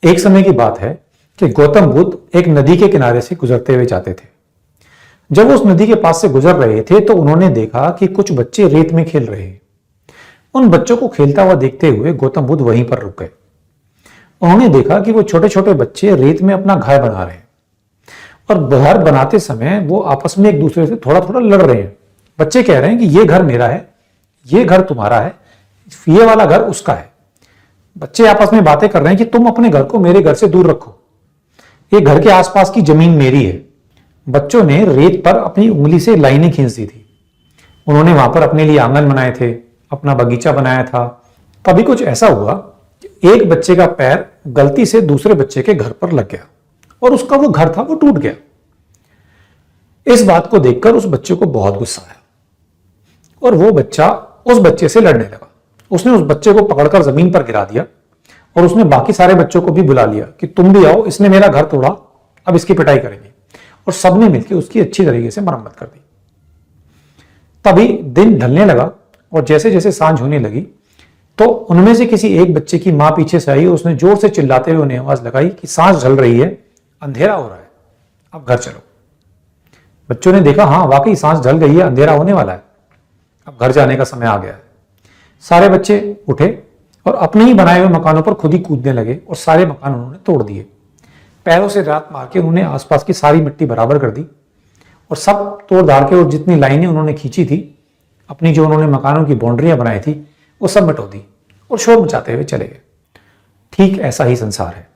एक समय की बात है कि गौतम बुद्ध एक नदी के किनारे से गुजरते हुए जाते थे। जब वो उस नदी के पास से गुजर रहे थे तो उन्होंने देखा कि कुछ बच्चे रेत में खेल रहे हैं। उन बच्चों को खेलता हुआ देखते हुए गौतम बुद्ध वहीं पर रुक गए। उन्होंने देखा कि वो छोटे छोटे बच्चे रेत में अपना घर बना रहे हैं और घर बनाते समय वो आपस में एक दूसरे से थोड़ा थोड़ा लड़ रहे हैं। बच्चे कह रहे हैं कि ये घर मेरा है, ये घर तुम्हारा है, ये वाला घर उसका है। बच्चे आपस में बातें कर रहे हैं कि तुम अपने घर को मेरे घर से दूर रखो, ये घर के आसपास की जमीन मेरी है। बच्चों ने रेत पर अपनी उंगली से लाइनें खींच दी थी। उन्होंने वहां पर अपने लिए आंगन बनाए थे, अपना बगीचा बनाया था। तभी कुछ ऐसा हुआ कि एक बच्चे का पैर गलती से दूसरे बच्चे के घर पर लग गया और उसका वो घर था वो टूट गया। इस बात को देखकर उस बच्चे को बहुत गुस्सा आया और वो बच्चा उस बच्चे से लड़ने लगा। उसने उस बच्चे को पकड़कर जमीन पर गिरा दिया और उसने बाकी सारे बच्चों को भी बुला लिया कि तुम भी आओ, इसने मेरा घर तोड़ा, अब इसकी पिटाई करेंगे। और सबने मिलकर उसकी अच्छी तरीके से मरम्मत कर दी। तभी दिन ढलने लगा और जैसे जैसे सांझ होने लगी तो उनमें से किसी एक बच्चे की मां पीछे से आई। उसने जोर से चिल्लाते हुए उन्हें आवाज लगाई कि सांझ ढल रही है, अंधेरा हो रहा है, अब घर चलो। बच्चों ने देखा, हाँ वाकई सांझ ढल गई है, अंधेरा होने वाला है, अब घर जाने का समय आ गया है। सारे बच्चे उठे और अपने ही बनाए हुए मकानों पर खुद ही कूदने लगे और सारे मकान उन्होंने तोड़ दिए। पैरों से रात मार के उन्होंने आसपास की सारी मिट्टी बराबर कर दी और सब तोड़ दाड़ के और जितनी लाइनें उन्होंने खींची थी, अपनी जो उन्होंने मकानों की बाउंड्रियां बनाई थी, वो सब मिटो दी और शोर मचाते हुए चले गए। ठीक ऐसा ही संसार है,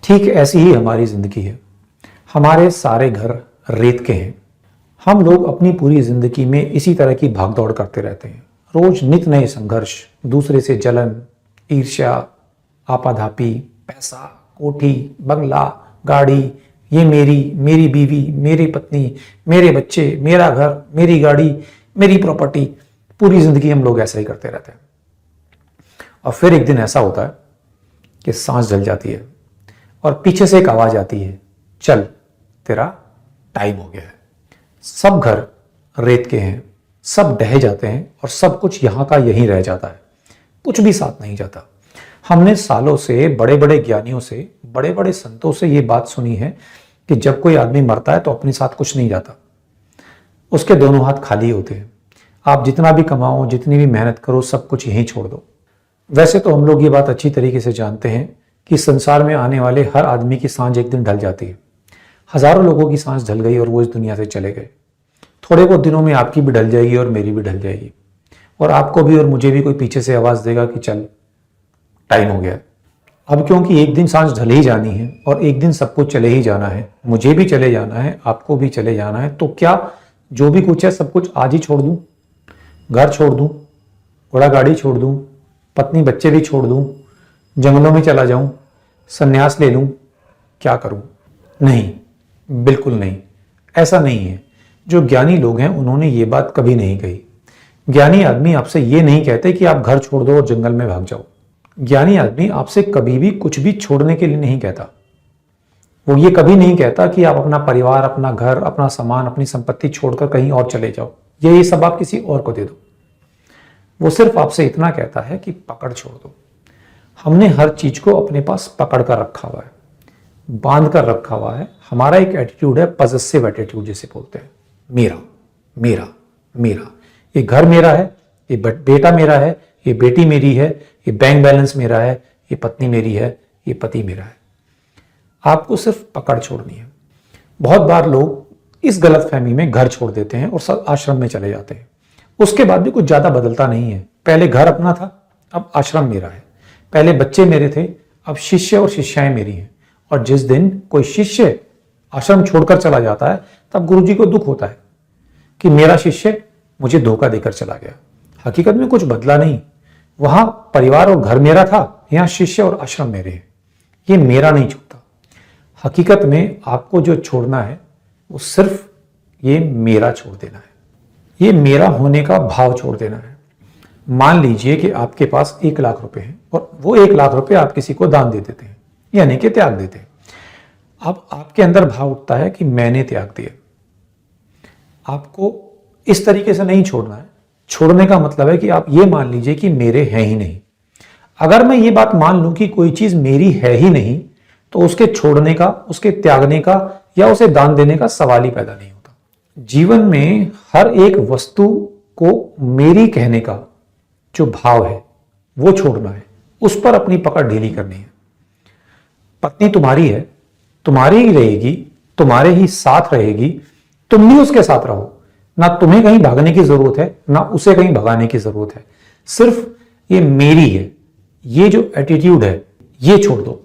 ठीक ऐसी ही हमारी जिंदगी है। हमारे सारे घर रेत के हैं। हम लोग अपनी पूरी जिंदगी में इसी तरह की भागदौड़ करते रहते हैं। रोज नित नए संघर्ष, दूसरे से जलन, ईर्ष्या, आपाधापी, पैसा, कोठी, बंगला, गाड़ी, ये मेरी, मेरी बीवी, मेरी पत्नी, मेरे बच्चे, मेरा घर, मेरी गाड़ी, मेरी प्रॉपर्टी। पूरी जिंदगी हम लोग ऐसा ही करते रहते हैं। और फिर एक दिन ऐसा होता है कि सांस जल जाती है और पीछे से एक आवाज आती है, चल तेरा टाइम हो गया है। सब घर रेत के हैं, सब ढह जाते हैं और सब कुछ यहां का यहीं रह जाता है, कुछ भी साथ नहीं जाता। हमने सालों से बड़े बड़े ज्ञानियों से, बड़े बड़े संतों से ये बात सुनी है कि जब कोई आदमी मरता है तो अपने साथ कुछ नहीं जाता, उसके दोनों हाथ खाली होते हैं। आप जितना भी कमाओ, जितनी भी मेहनत करो, सब कुछ यहीं छोड़ दो। वैसे तो हम लोग ये बात अच्छी तरीके से जानते हैं कि संसार में आने वाले हर आदमी की सांझ एक दिन ढल जाती है। हजारों लोगों की सांस ढल गई और वो इस दुनिया से चले गए। थोड़े बहुत दिनों में आपकी भी ढल जाएगी और मेरी भी ढल जाएगी और आपको भी और मुझे भी कोई पीछे से आवाज देगा कि चल टाइम हो गया। अब क्योंकि एक दिन सांस ढल ही जानी है और एक दिन सबको चले ही जाना है, मुझे भी चले जाना है, आपको भी चले जाना है, तो क्या जो भी कुछ है सब कुछ आज ही छोड़ दूं? घर छोड़ दूं, घोड़ा गाड़ी छोड़ दूं, पत्नी बच्चे भी छोड़ दूं, जंगलों में चला जाऊं, संन्यास ले लूं, क्या करूं? नहीं, बिल्कुल नहीं, ऐसा नहीं है। जो ज्ञानी लोग हैं उन्होंने ये बात कभी नहीं कही। ज्ञानी आदमी आपसे ये नहीं कहते कि आप घर छोड़ दो और जंगल में भाग जाओ। ज्ञानी आदमी आपसे कभी भी कुछ भी छोड़ने के लिए नहीं कहता। वो ये कभी नहीं कहता कि आप अपना परिवार, अपना घर, अपना सामान, अपनी संपत्ति छोड़कर कहीं और चले जाओ, ये सब आप किसी और को दे दो। वो सिर्फ आपसे इतना कहता है कि पकड़ छोड़ दो। हमने हर चीज को अपने पास पकड़ कर रखा हुआ है, बांध कर रखा हुआ है। हमारा एक एटीट्यूड है, पॉजेसिव एटीट्यूड जिसे बोलते हैं, मेरा मेरा मेरा। ये घर मेरा है, ये बेटा मेरा है, ये बेटी मेरी है, ये बैंक बैलेंस मेरा है, ये पत्नी मेरी है, ये पति मेरा है। आपको सिर्फ पकड़ छोड़नी है। बहुत बार लोग इस गलतफहमी में घर छोड़ देते हैं और सब आश्रम में चले जाते हैं। उसके बाद भी कुछ ज्यादा बदलता नहीं है। पहले घर अपना था, अब आश्रम मेरा है। पहले बच्चे मेरे थे, अब शिष्य और शिष्याएं मेरी हैं। और जिस दिन कोई शिष्य आश्रम छोड़कर चला जाता है तब गुरुजी को दुख होता है कि मेरा शिष्य मुझे धोखा देकर चला गया। हकीकत में कुछ बदला नहीं। वहां परिवार और घर मेरा था, यहां शिष्य और आश्रम मेरे हैं। ये मेरा नहीं छूटा। हकीकत में आपको जो छोड़ना है वो सिर्फ ये मेरा छोड़ देना है, ये मेरा होने का भाव छोड़ देना है। मान लीजिए कि आपके पास 1 लाख रुपए हैं और वो 1 लाख रुपए आप किसी को दान दे देते हैं, यानी कि त्याग देते हैं। अब आपके अंदर भाव उठता है कि मैंने त्याग दिया। आपको इस तरीके से नहीं छोड़ना है। छोड़ने का मतलब है कि आप ये मान लीजिए कि मेरे हैं ही नहीं। अगर मैं ये बात मान लूं कि कोई चीज मेरी है ही नहीं, तो उसके छोड़ने का, उसके त्यागने का या उसे दान देने का सवाल ही पैदा नहीं होता। जीवन में हर एक वस्तु को मेरी कहने का जो भाव है वो छोड़ना है, उस पर अपनी पकड़ ढीली करनी है। पत्नी तुम्हारी है, तुम्हारी ही रहेगी, तुम्हारे ही साथ रहेगी, तुम भी उसके साथ रहो। ना तुम्हें कहीं भागने की जरूरत है, ना उसे कहीं भगाने की जरूरत है। सिर्फ ये मेरी है, ये जो एटीट्यूड है ये छोड़ दो।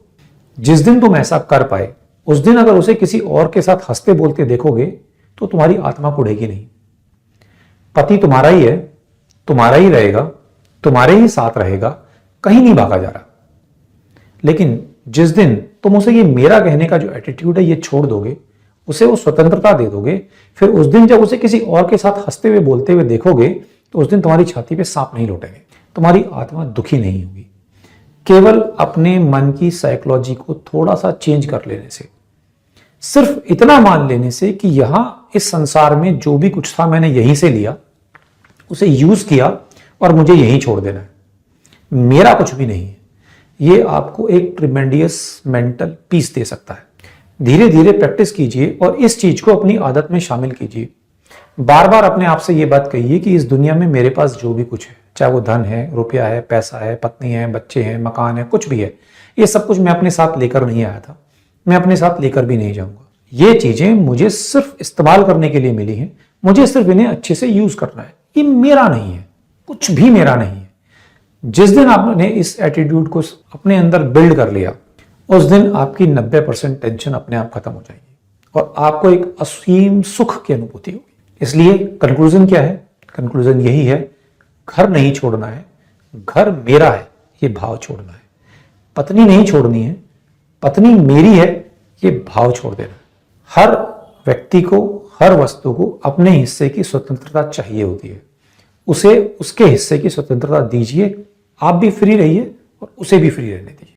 जिस दिन तुम ऐसा कर पाए, उस दिन अगर उसे किसी और के साथ हंसते बोलते देखोगे तो तुम्हारी आत्मा कुढ़ेगी नहीं। पति तुम्हारा ही है, तुम्हारा ही रहेगा, तुम्हारे ही साथ रहेगा, कहीं नहीं भागा जा रहा। लेकिन जिस दिन तुम उसे ये मेरा कहने का जो एटीट्यूड है ये छोड़ दोगे, उसे वो स्वतंत्रता दे दोगे, फिर उस दिन जब उसे किसी और के साथ हंसते हुए बोलते हुए देखोगे तो उस दिन तुम्हारी छाती पे सांप नहीं लौटेंगे, तुम्हारी आत्मा दुखी नहीं होगी। केवल अपने मन की साइकोलॉजी को थोड़ा सा चेंज कर लेने से, सिर्फ इतना मान लेने से कि यहां इस संसार में जो भी कुछ था मैंने यहीं से लिया, उसे यूज किया और मुझे यहीं छोड़ देना है, मेरा कुछ भी नहीं है, ये आपको एक ट्रिमेंडियस मेंटल पीस दे सकता है। धीरे धीरे प्रैक्टिस कीजिए और इस चीज को अपनी आदत में शामिल कीजिए। बार बार अपने आप से ये बात कहिए कि इस दुनिया में मेरे पास जो भी कुछ है, चाहे वो धन है, रुपया है, पैसा है, पत्नी है, बच्चे हैं, मकान है, कुछ भी है, ये सब कुछ मैं अपने साथ लेकर नहीं आया था, मैं अपने साथ लेकर भी नहीं जाऊंगा। ये चीजें मुझे सिर्फ इस्तेमाल करने के लिए मिली हैं, मुझे सिर्फ इन्हें अच्छे से यूज करना है, ये मेरा नहीं है, कुछ भी मेरा नहीं है। जिस दिन आपने इस एटीट्यूड को अपने अंदर बिल्ड कर लिया, उस दिन आपकी 90% टेंशन अपने आप खत्म हो जाएगी और आपको एक असीम सुख की अनुभूति होगी। इसलिए कंक्लूजन क्या है? कंक्लूजन यही है, घर नहीं छोड़ना है, घर मेरा है ये भाव छोड़ना है। पत्नी नहीं छोड़नी है, पत्नी मेरी है ये भाव छोड़ देना है। हर व्यक्ति को, हर वस्तु को अपने हिस्से की स्वतंत्रता चाहिए होती है, उसे उसके हिस्से की स्वतंत्रता दीजिए, आप भी फ्री रहिए और उसे भी फ्री रहने दीजिए।